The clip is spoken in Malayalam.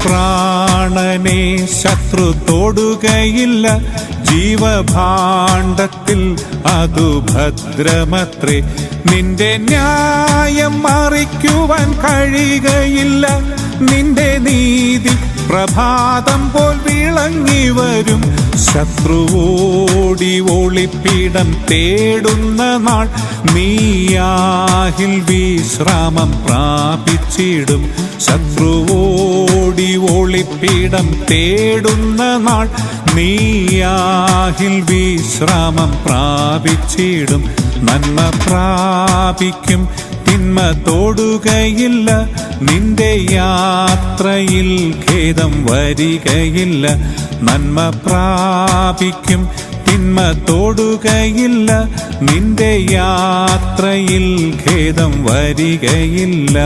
പ്രാണനെ ശത്രു തൊടുകയില്ല, ജീവഭാണ്ഡത്തിൽ അതു ഭദ്രമത്രേ. നിന്റെ ന്യായം മറിക്കുവാൻ കഴിയുകയില്ല, നിന്റെ നീതി പ്രഭാതം പോൽ വിളങ്ങി വരും. ശത്രുവോടി ഒളിപ്പിടം തേടുന്ന നാൾ നീയാഹിൽ വിശ്രാമം പ്രാപിച്ചിടും. ശത്രുവോടി ഒളിപ്പിടം തേടുന്ന നാൾ നീയാഹിൽ വിശ്രാമം പ്രാപിച്ചിടും. നന്മ പ്രാപിക്കും, തിന്മ തൊടുകയില്ല, നിന്റെ യാത്രയിൽ ഖേദം വരികയില്ല. നന്മ പ്രാപിക്കും, തിന്മ തൊടുകയില്ല, നിന്റെ യാത്രയിൽ ഖേദം വരികയില്ല.